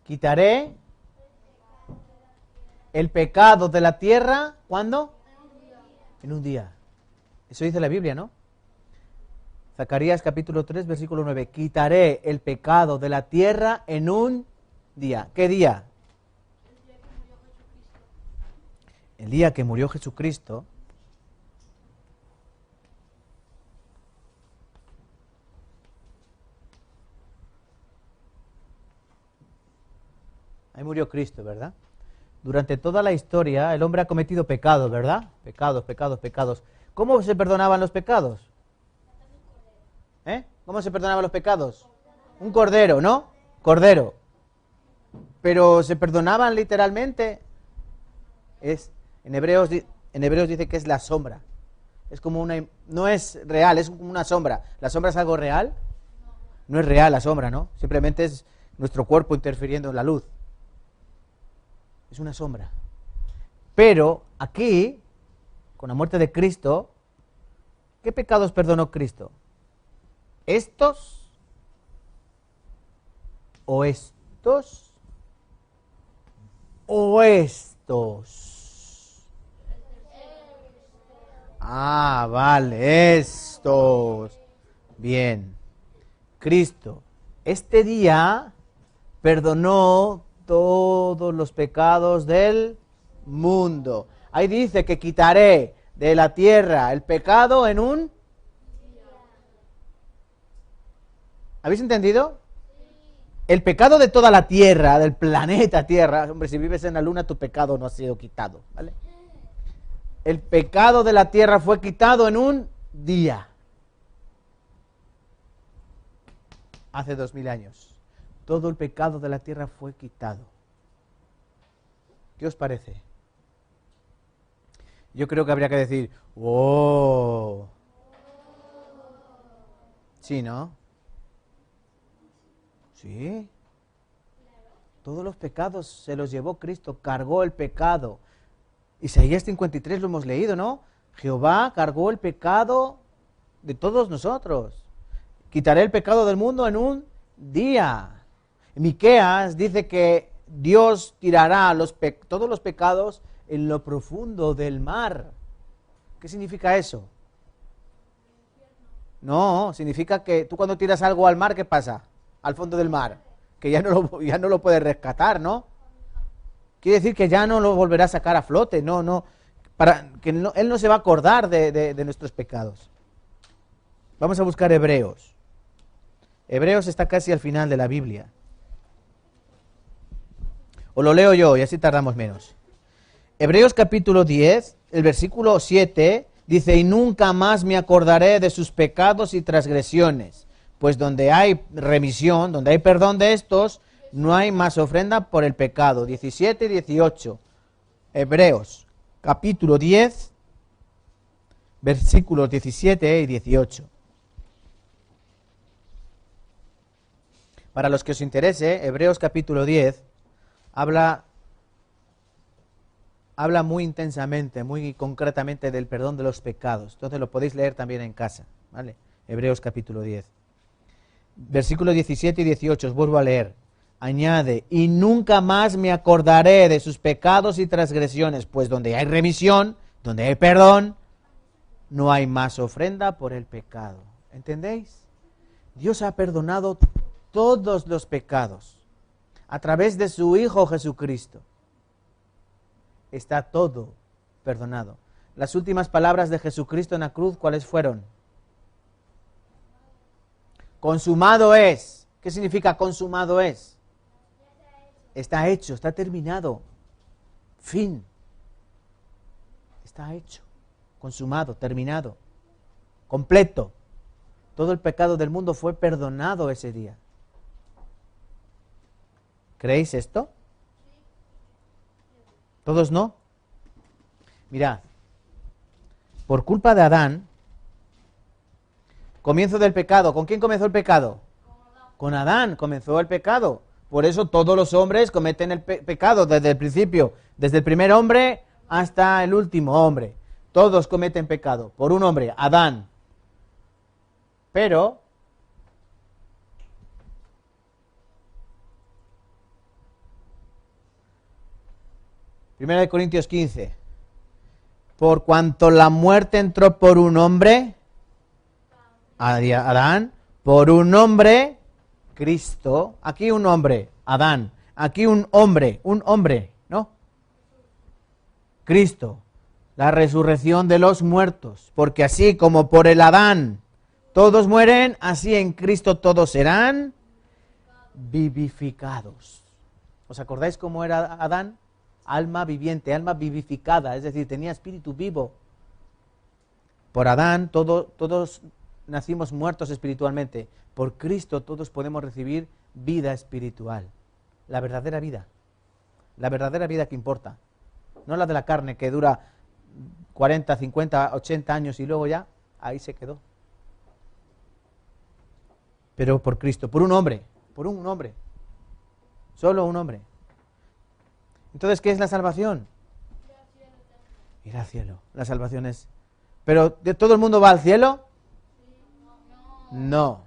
Quitaré el pecado de la tierra, ¿cuándo? En un día. Eso dice la Biblia, ¿no? Zacarías capítulo 3, versículo 9. Quitaré el pecado de la tierra en un día. ¿Qué día? El día que murió Jesucristo. Ahí murió Cristo, ¿verdad? Durante toda la historia el hombre ha cometido pecados, ¿verdad? Pecados, pecados, pecados. ¿Cómo se perdonaban los pecados? ¿Cómo se perdonaban los pecados? Un cordero, ¿no? Cordero. Pero ¿se perdonaban literalmente? En Hebreos dice que es la sombra. Es como no es real, es como una sombra. ¿La sombra es algo real? No es real la sombra, ¿no? Simplemente es nuestro cuerpo interfiriendo en la luz. Es una sombra. Pero aquí, con la muerte de Cristo, ¿qué pecados perdonó Cristo? ¿Estos? ¿O estos? ¿O estos? Ah, vale, estos. Bien. Cristo, este día perdonó todos los pecados del mundo. Ahí dice que quitaré de la tierra el pecado en un... ¿Habéis entendido? El pecado de toda la tierra, del planeta Tierra. Hombre, si vives en la luna, tu pecado no ha sido quitado, ¿vale? El pecado de la tierra fue quitado en un día. Hace 2000 años. Todo el pecado de la tierra fue quitado. ¿Qué os parece? Yo creo que habría que decir, ¡oh! ¿Sí, no? ¿Sí? Todos los pecados se los llevó Cristo, cargó el pecado. Isaías 53 lo hemos leído, ¿no? Jehová cargó el pecado de todos nosotros. Quitaré el pecado del mundo en un día. Miqueas dice que Dios tirará todos los pecados en lo profundo del mar. ¿Qué significa eso? No, significa que tú cuando tiras algo al mar, ¿qué pasa? Al fondo del mar, que ya no lo puedes rescatar, ¿no? Quiere decir que ya no lo volverá a sacar a flote, no. para que Él no se va a acordar de nuestros pecados. Vamos a buscar Hebreos. Hebreos está casi al final de la Biblia. O lo leo yo y así tardamos menos. Hebreos capítulo 10, el versículo 7, dice, y nunca más me acordaré de sus pecados y transgresiones, pues donde hay remisión, donde hay perdón de estos, no hay más ofrenda por el pecado. 17 y 18. Hebreos capítulo 10, versículos 17 y 18. Para los que os interese, Hebreos capítulo 10 habla muy intensamente, muy concretamente del perdón de los pecados. Entonces lo podéis leer también en casa, ¿vale? Hebreos capítulo 10. Versículos 17 y 18, os vuelvo a leer. Añade, y nunca más me acordaré de sus pecados y transgresiones, pues donde hay remisión, donde hay perdón, no hay más ofrenda por el pecado. ¿Entendéis? Dios ha perdonado todos los pecados a través de su Hijo Jesucristo. Está todo perdonado. Las últimas palabras de Jesucristo en la cruz, ¿cuáles fueron? Consumado es. ¿Qué significa consumado es? Está hecho, está terminado. Fin. Está hecho, consumado, terminado, completo. Todo el pecado del mundo fue perdonado ese día. ¿Creéis esto? ¿Todos no? Mirad, por culpa de Adán, comienzo del pecado. ¿Con quién comenzó el pecado? Con Adán comenzó el pecado. Por eso todos los hombres cometen el pecado desde el principio, desde el primer hombre hasta el último hombre. Todos cometen pecado por un hombre, Adán. Pero Primera de Corintios 15. Por cuanto la muerte entró por un hombre, Adán, por un hombre, Cristo. Aquí un hombre, Adán. Aquí un hombre, ¿no? Cristo. La resurrección de los muertos. Porque así como por el Adán todos mueren, así en Cristo todos serán vivificados. ¿Os acordáis cómo era Adán? Alma viviente, alma vivificada, es decir, tenía espíritu vivo. Por Adán todos nacimos muertos espiritualmente. Por Cristo todos podemos recibir vida espiritual. La verdadera vida. La verdadera vida que importa. No la de la carne que dura 40, 50, 80 años y luego ya ahí se quedó. Pero por Cristo, por un hombre, solo un hombre. Entonces, ¿qué es la salvación? Ir al cielo. La salvación es... ¿Pero de todo el mundo va al cielo? No.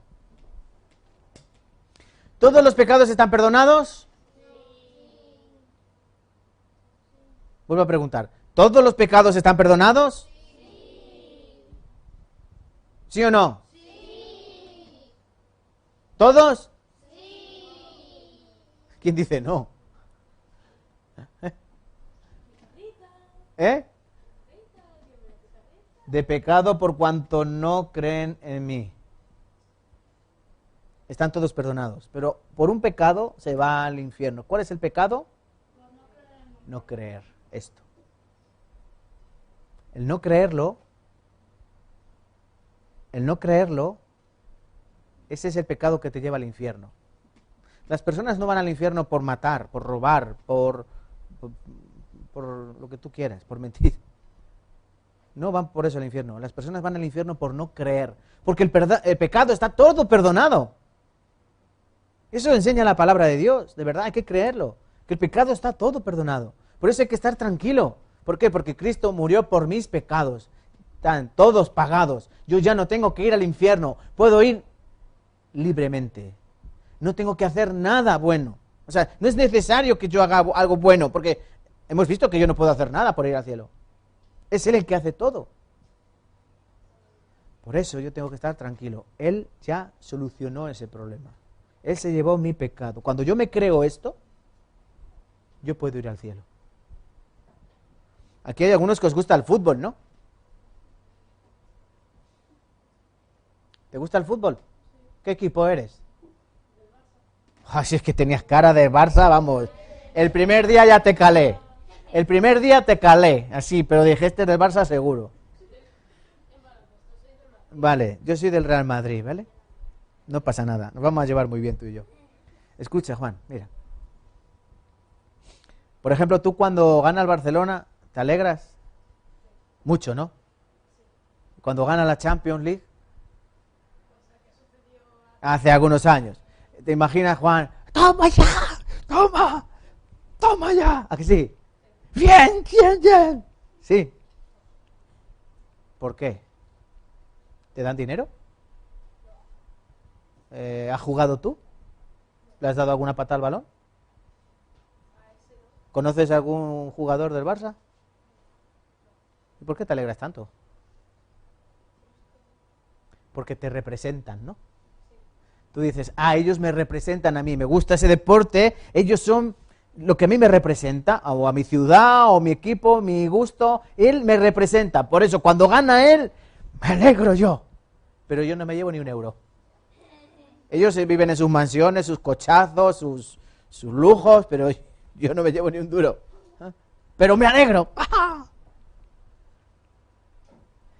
¿Todos los pecados están perdonados? Vuelvo a preguntar. ¿Todos los pecados están perdonados? ¿Sí o no? ¿Todos? ¿Quién dice no? ¿Eh? De pecado por cuanto no creen en mí. Están todos perdonados, pero por un pecado se va al infierno. ¿Cuál es el pecado? No creer esto. El no creerlo, ese es el pecado que te lleva al infierno. Las personas no van al infierno por matar, por robar, por lo que tú quieras, por mentir. No van por eso al infierno. Las personas van al infierno por no creer, porque el pecado está todo perdonado. Eso enseña la palabra de Dios, de verdad, hay que creerlo, que el pecado está todo perdonado. Por eso hay que estar tranquilo. ¿Por qué? Porque Cristo murió por mis pecados, están todos pagados. Yo ya no tengo que ir al infierno, puedo ir libremente. No tengo que hacer nada bueno. O sea, no es necesario que yo haga algo bueno, porque hemos visto que yo no puedo hacer nada por ir al cielo. Es Él el que hace todo. Por eso yo tengo que estar tranquilo. Él ya solucionó ese problema. Él se llevó mi pecado. Cuando yo me creo esto, yo puedo ir al cielo. Aquí hay algunos que os gusta el fútbol, ¿no? ¿Te gusta el fútbol? ¿Qué equipo eres? Si es que tenías cara de Barça, vamos. El primer día ya te calé. El primer día te calé, así, pero dijiste del Barça seguro. Vale, yo soy del Real Madrid, ¿vale? No pasa nada, nos vamos a llevar muy bien tú y yo. Escucha, Juan, mira. Por ejemplo, tú cuando gana el Barcelona, ¿te alegras? Mucho, ¿no? Cuando gana la Champions League. Hace algunos años. ¿Te imaginas, Juan? ¡Toma ya! ¡Toma! ¡Toma ya! ¿A que sí? ¡Bien, bien, bien! Sí. ¿Por qué? ¿Te dan dinero? ¿Has jugado tú? ¿Le has dado alguna patada al balón? ¿Conoces algún jugador del Barça? ¿Y por qué te alegras tanto? Porque te representan, ¿no? Tú dices, ellos me representan a mí, me gusta ese deporte, ellos son lo que a mí me representa, o a mi ciudad, o mi equipo, mi gusto, él me representa. Por eso, cuando gana él, me alegro yo. Pero yo no me llevo ni un euro. Ellos viven en sus mansiones, sus cochazos, sus lujos, pero yo no me llevo ni un duro. Pero me alegro.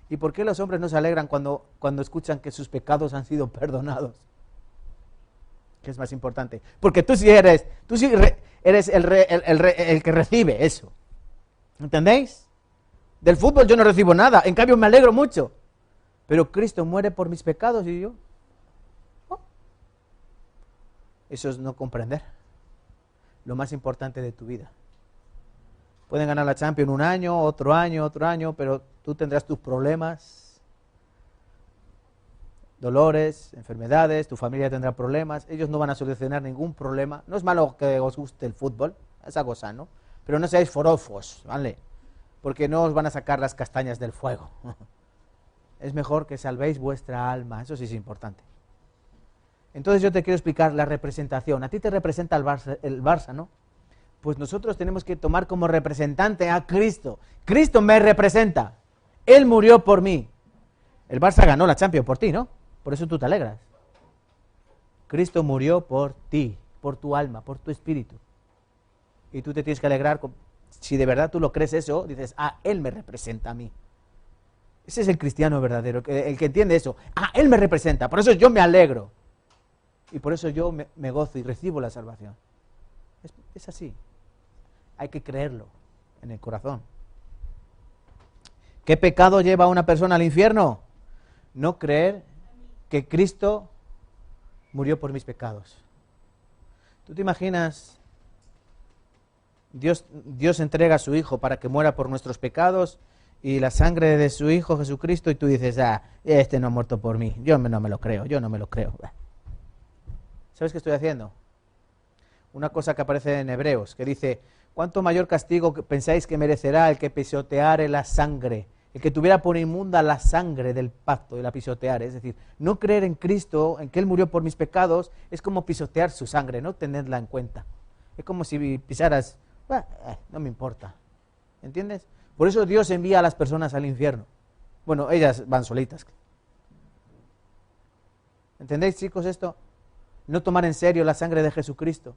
¿Y por qué los hombres no se alegran cuando escuchan que sus pecados han sido perdonados? ¿Qué es más importante? Porque tú sí eres el que recibe eso. ¿Entendéis? Del fútbol yo no recibo nada, en cambio me alegro mucho. Pero Cristo muere por mis pecados y yo. Eso es no comprender lo más importante de tu vida. Pueden ganar la Champions un año, otro año, pero tú tendrás tus problemas, dolores, enfermedades, tu familia tendrá problemas, ellos no van a solucionar ningún problema. No es malo que os guste el fútbol, es algo sano, pero no seáis forofos, ¿vale? Porque no os van a sacar las castañas del fuego. Es mejor que salvéis vuestra alma, eso sí es importante. Entonces yo te quiero explicar la representación. A ti te representa el Barça, ¿no? Pues nosotros tenemos que tomar como representante a Cristo. Cristo me representa. Él murió por mí. El Barça ganó la Champions por ti, ¿no? Por eso tú te alegras. Cristo murió por ti, por tu alma, por tu espíritu. Y tú te tienes que alegrar. Si de verdad tú lo crees eso, dices, Él me representa a mí. Ese es el cristiano verdadero, el que entiende eso. Él me representa, por eso yo me alegro. Y por eso yo me gozo y recibo la salvación. Es así. Hay que creerlo en el corazón. ¿Qué pecado lleva a una persona al infierno? No creer que Cristo murió por mis pecados. ¿Tú te imaginas? Dios entrega a su Hijo para que muera por nuestros pecados y la sangre de su Hijo Jesucristo, y tú dices, este no ha muerto por mí. Yo no me lo creo. ¿Sabes qué estoy haciendo? Una cosa que aparece en Hebreos, que dice, ¿cuánto mayor castigo pensáis que merecerá el que pisoteare la sangre? El que tuviera por inmunda la sangre del pacto y la pisoteare. Es decir, no creer en Cristo, en que Él murió por mis pecados, es como pisotear su sangre, no tenerla en cuenta. Es como si pisaras, no me importa. ¿Entiendes? Por eso Dios envía a las personas al infierno. Bueno, ellas van solitas. ¿Entendéis, chicos, esto? No tomar en serio la sangre de Jesucristo.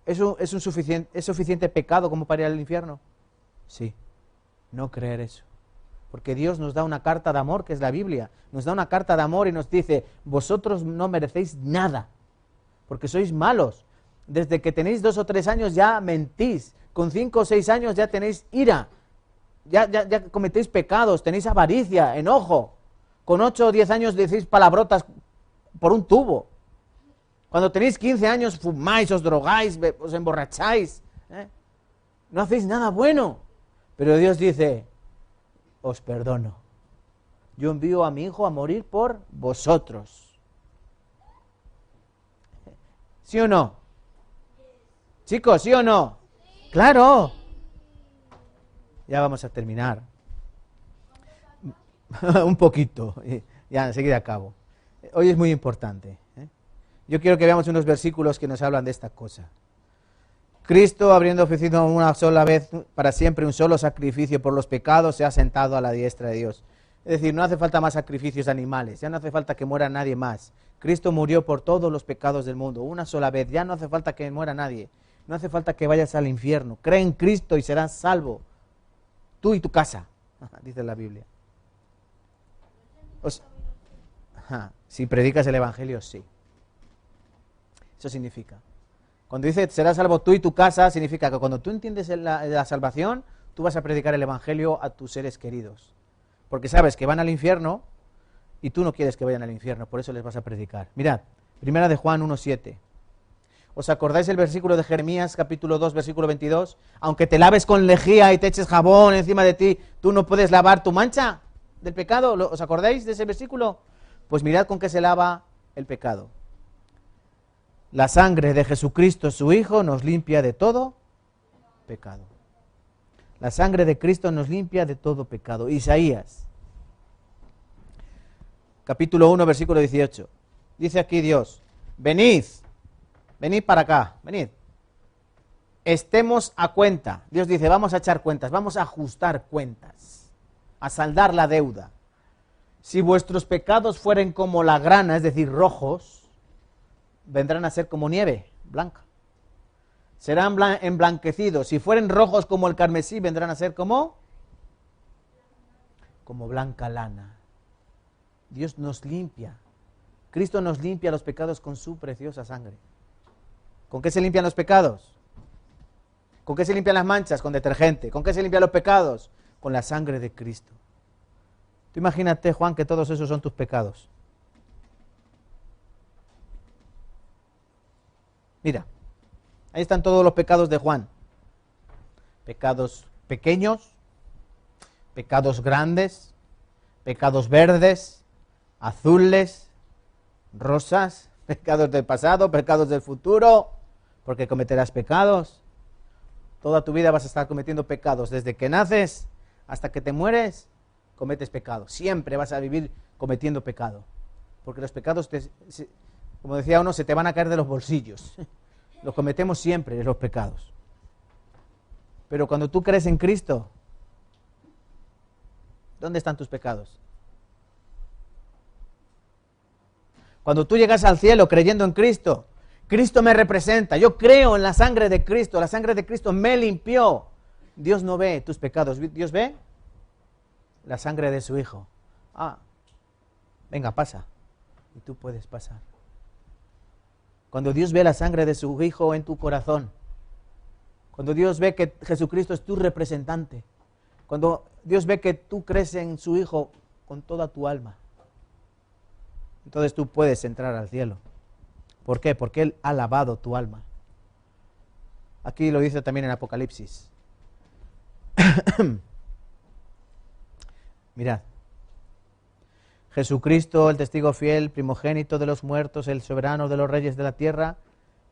¿Es suficiente pecado como para ir al infierno? Sí, no creer eso. Porque Dios nos da una carta de amor, que es la Biblia. Nos da una carta de amor y nos dice, vosotros no merecéis nada, porque sois malos. Desde que tenéis 2 o 3 años ya mentís. Con 5 o 6 años ya tenéis ira. Ya cometéis pecados, tenéis avaricia, enojo. Con 8 o 10 años decís palabrotas por un tubo. Cuando tenéis 15 años fumáis, os drogáis, os emborracháis. No hacéis nada bueno. Pero Dios dice, os perdono. Yo envío a mi Hijo a morir por vosotros. ¿Sí o no? Chicos, ¿sí o no? ¡Claro! Ya vamos a terminar. Un poquito. Ya enseguida acabo. Hoy es muy importante. Yo quiero que veamos unos versículos que nos hablan de esta cosa. Cristo, habiendo ofrecido una sola vez para siempre un solo sacrificio por los pecados, se ha sentado a la diestra de Dios. Es decir, no hace falta más sacrificios animales, ya no hace falta que muera nadie más. Cristo murió por todos los pecados del mundo, una sola vez, ya no hace falta que muera nadie. No hace falta que vayas al infierno. Cree en Cristo y serás salvo, tú y tu casa, dice la Biblia. Si predicas el Evangelio, sí. Eso significa. Cuando dice serás salvo tú y tu casa, significa que cuando tú entiendes la salvación, tú vas a predicar el Evangelio a tus seres queridos. Porque sabes que van al infierno y tú no quieres que vayan al infierno, por eso les vas a predicar. Mirad, primera de Juan 1:7. ¿Os acordáis el versículo de Jeremías, capítulo 2, versículo 22? Aunque te laves con lejía y te eches jabón encima de ti, ¿tú no puedes lavar tu mancha del pecado? ¿Os acordáis de ese versículo? Pues mirad con qué se lava el pecado. La sangre de Jesucristo, su Hijo, nos limpia de todo pecado. La sangre de Cristo nos limpia de todo pecado. Isaías, capítulo 1, versículo 18. Dice aquí Dios, venid para acá, venid. Estemos a cuenta. Dios dice, vamos a echar cuentas, vamos a ajustar cuentas, a saldar la deuda. Si vuestros pecados fueren como la grana, es decir, rojos, vendrán a ser como nieve blanca. Serán emblanquecidos. Si fueren rojos como el carmesí, vendrán a ser como blanca lana. Dios nos limpia. Cristo nos limpia los pecados con su preciosa sangre. ¿Con qué se limpian los pecados? ¿Con qué se limpian las manchas? Con detergente. ¿Con qué se limpian los pecados? Con la sangre de Cristo. Tú imagínate, Juan, que todos esos son tus pecados. Mira, ahí están todos los pecados de Juan. Pecados pequeños, pecados grandes, pecados verdes, azules, rosas, pecados del pasado, pecados del futuro, porque cometerás pecados. Toda tu vida vas a estar cometiendo pecados. Desde que naces hasta que te mueres, cometes pecado. Siempre vas a vivir cometiendo pecado. Porque los pecados, como decía uno, se te van a caer de los bolsillos. Los cometemos siempre, los pecados. Pero cuando tú crees en Cristo, ¿dónde están tus pecados? Cuando tú llegas al cielo creyendo en Cristo, Cristo me representa, yo creo en la sangre de Cristo me limpió. Dios no ve tus pecados, Dios ve la sangre de su Hijo. Venga, pasa. Y tú puedes pasar. Cuando Dios ve la sangre de su Hijo en tu corazón, cuando Dios ve que Jesucristo es tu representante, cuando Dios ve que tú crees en su Hijo con toda tu alma, entonces tú puedes entrar al cielo. ¿Por qué? Porque Él ha lavado tu alma. Aquí lo dice también en Apocalipsis. Mirad. Jesucristo, el testigo fiel, primogénito de los muertos, el soberano de los reyes de la tierra,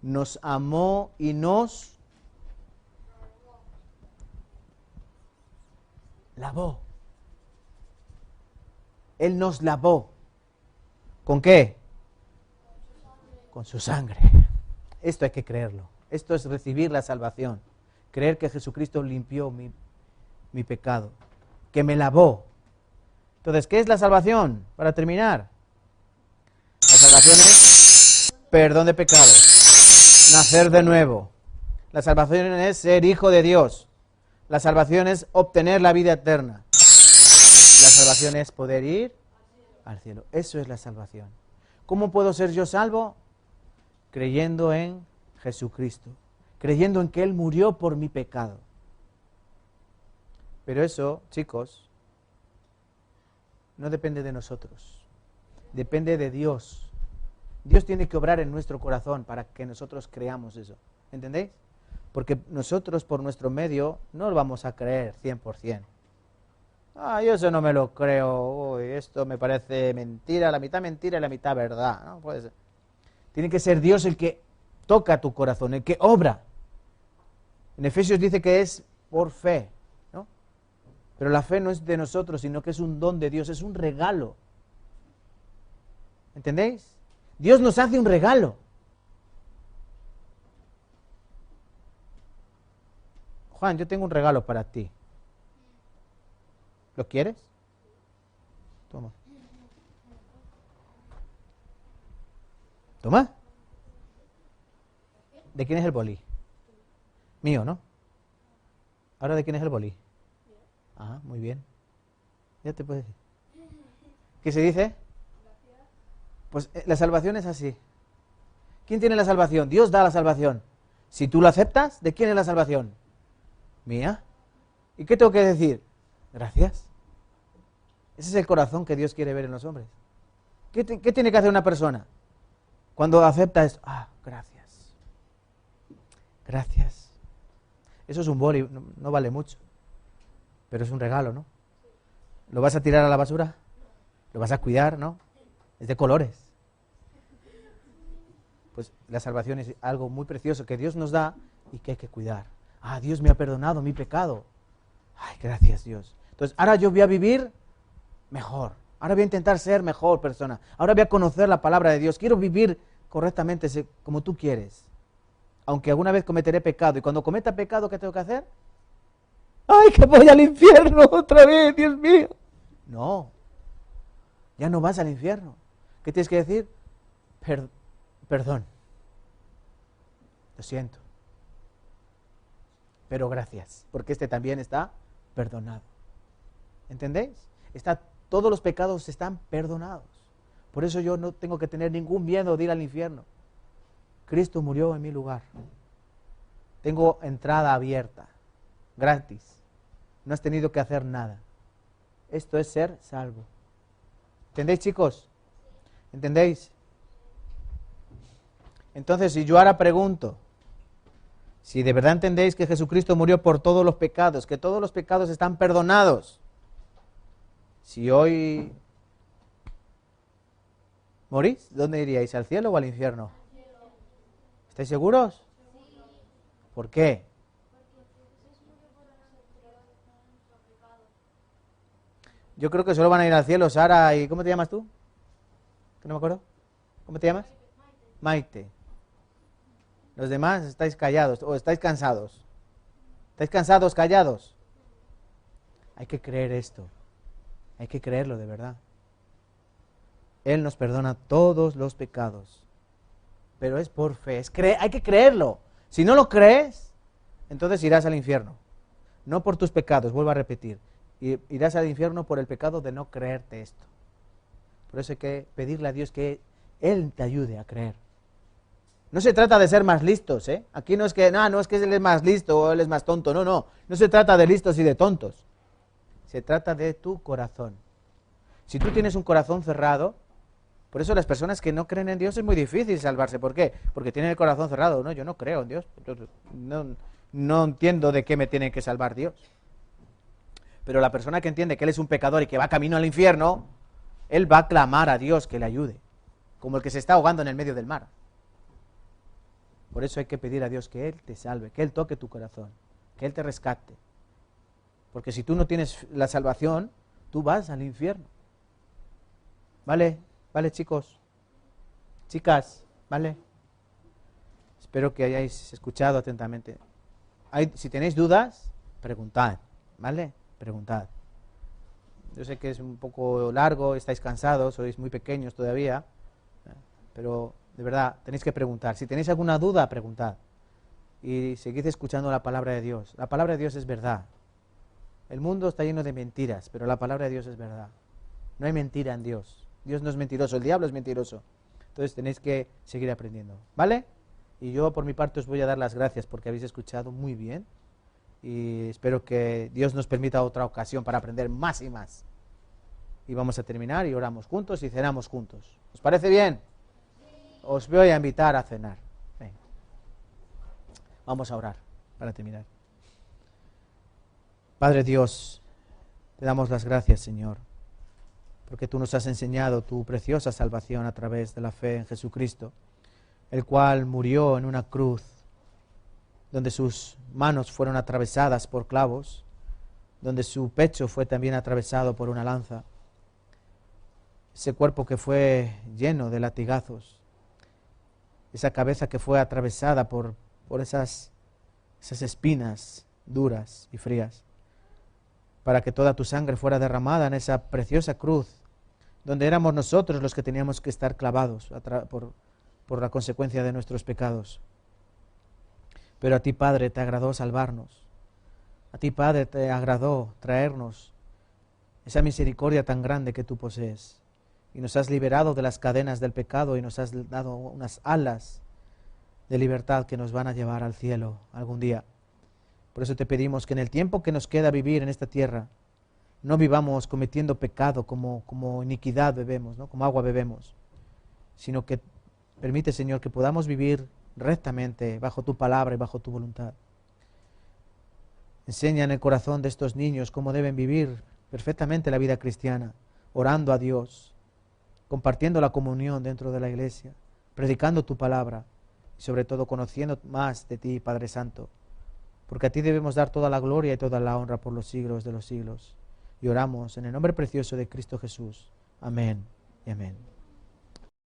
nos amó y nos lavó. Él nos lavó. ¿Con qué? Con su sangre. Esto hay que creerlo. Esto es recibir la salvación. Creer que Jesucristo limpió mi pecado, que me lavó. Entonces, ¿qué es la salvación? Para terminar, la salvación es perdón de pecados, nacer de nuevo. La salvación es ser hijo de Dios. La salvación es obtener la vida eterna. La salvación es poder ir al cielo. Eso es la salvación. ¿Cómo puedo ser yo salvo? Creyendo en Jesucristo, creyendo en que Él murió por mi pecado. Pero eso, chicos, no depende de nosotros, depende de Dios. Dios tiene que obrar en nuestro corazón para que nosotros creamos eso, ¿entendéis? Porque nosotros por nuestro medio no lo vamos a creer 100%. Yo eso no me lo creo, esto me parece mentira y la mitad verdad. No puede ser. Tiene que ser Dios el que toca tu corazón, el que obra. En Efesios dice que es por fe, ¿no? Pero la fe no es de nosotros, sino que es un don de Dios, es un regalo. ¿Entendéis? Dios nos hace un regalo. Juan, yo tengo un regalo para ti. ¿Lo quieres? Toma. Toma. ¿De quién es el boli? Mío, ¿no? ¿Ahora de quién es el boli? Ah, muy bien. Ya te puedes decir. ¿Qué se dice? Pues la salvación es así. ¿Quién tiene la salvación? Dios da la salvación. Si tú lo aceptas, ¿de quién es la salvación? Mía. ¿Y qué tengo que decir? Gracias. Ese es el corazón que Dios quiere ver en los hombres. ¿Qué tiene que hacer una persona? Cuando acepta esto, gracias. Gracias. Eso es un boli, no vale mucho. Pero es un regalo, ¿no? ¿Lo vas a tirar a la basura? ¿Lo vas a cuidar, no? Es de colores. Pues la salvación es algo muy precioso que Dios nos da y que hay que cuidar. Dios me ha perdonado mi pecado. Ay, gracias Dios. Entonces, ahora yo voy a vivir mejor. Ahora voy a intentar ser mejor persona. Ahora voy a conocer la palabra de Dios. Quiero vivir correctamente como tú quieres. Aunque alguna vez cometeré pecado. Y cuando cometa pecado, ¿qué tengo que hacer? ¡Ay, que voy al infierno otra vez, Dios mío! No. Ya no vas al infierno. ¿Qué tienes que decir? Perdón. Lo siento. Pero gracias, porque este también está perdonado. ¿Entendéis? Todos los pecados están perdonados. Por eso yo no tengo que tener ningún miedo de ir al infierno. Cristo murió en mi lugar. Tengo entrada abierta, gratis. No has tenido que hacer nada. Esto es ser salvo. ¿Entendéis, chicos? ¿Entendéis? Entonces, si yo ahora pregunto, si de verdad entendéis que Jesucristo murió por todos los pecados, que todos los pecados están perdonados, si hoy morís, ¿dónde iríais? ¿Al cielo o al infierno? ¿Estáis seguros? ¿Por qué? Yo creo que solo van a ir al cielo Sara y... ¿Cómo te llamas tú? Que no me acuerdo. ¿Cómo te llamas? Maite. Los demás estáis callados o estáis cansados. ¿Estáis cansados, callados? Hay que creer esto. Hay que creerlo de verdad. Él nos perdona todos los pecados. Pero es por fe. Hay que creerlo. Si no lo crees, entonces irás al infierno. No por tus pecados, vuelvo a repetir. Irás al infierno por el pecado de no creerte esto. Por eso hay que pedirle a Dios que Él te ayude a creer. No se trata de ser más listos, ¿eh? Aquí no es que Él es más listo o Él es más tonto. No. No se trata de listos y de tontos. Se trata de tu corazón. Si tú tienes un corazón cerrado, por eso las personas que no creen en Dios es muy difícil salvarse. ¿Por qué? Porque tienen el corazón cerrado. No, yo no creo en Dios. No entiendo de qué me tiene que salvar Dios. Pero la persona que entiende que Él es un pecador y que va camino al infierno, él va a clamar a Dios que le ayude. Como el que se está ahogando en el medio del mar. Por eso hay que pedir a Dios que Él te salve, que Él toque tu corazón, que Él te rescate. Porque si tú no tienes la salvación, tú vas al infierno. ¿Vale? ¿Vale, chicos? Chicas, ¿vale? Espero que hayáis escuchado atentamente. Si tenéis dudas, preguntad, ¿vale? Preguntad. Yo sé que es un poco largo, estáis cansados, sois muy pequeños todavía, pero de verdad tenéis que preguntar. Si tenéis alguna duda, preguntad. Y seguid escuchando la palabra de Dios. La palabra de Dios es verdad. El mundo está lleno de mentiras, pero la palabra de Dios es verdad. No hay mentira en Dios. Dios no es mentiroso, el diablo es mentiroso. Entonces tenéis que seguir aprendiendo, ¿vale? Y yo por mi parte os voy a dar las gracias porque habéis escuchado muy bien. Y espero que Dios nos permita otra ocasión para aprender más y más. Y vamos a terminar y oramos juntos y cenamos juntos. ¿Os parece bien? Os voy a invitar a cenar. Venga. Vamos a orar para terminar. Padre Dios, te damos las gracias, Señor, porque tú nos has enseñado tu preciosa salvación a través de la fe en Jesucristo, el cual murió en una cruz, donde sus manos fueron atravesadas por clavos, donde su pecho fue también atravesado por una lanza, ese cuerpo que fue lleno de latigazos, esa cabeza que fue atravesada por esas espinas duras y frías, para que toda tu sangre fuera derramada en esa preciosa cruz, donde éramos nosotros los que teníamos que estar clavados por la consecuencia de nuestros pecados. Pero a ti, Padre, te agradó salvarnos. A ti, Padre, te agradó traernos esa misericordia tan grande que tú posees. Y nos has liberado de las cadenas del pecado y nos has dado unas alas de libertad que nos van a llevar al cielo algún día. Por eso te pedimos que en el tiempo que nos queda vivir en esta tierra, no vivamos cometiendo pecado como iniquidad bebemos, ¿no? Como agua bebemos, sino que permite, Señor, que podamos vivir rectamente bajo tu palabra y bajo tu voluntad. Enseña en el corazón de estos niños cómo deben vivir perfectamente la vida cristiana, orando a Dios, compartiendo la comunión dentro de la iglesia, predicando tu palabra y sobre todo conociendo más de ti, Padre Santo, porque a ti debemos dar toda la gloria y toda la honra por los siglos de los siglos. Y oramos en el nombre precioso de Cristo Jesús. Amén y amén.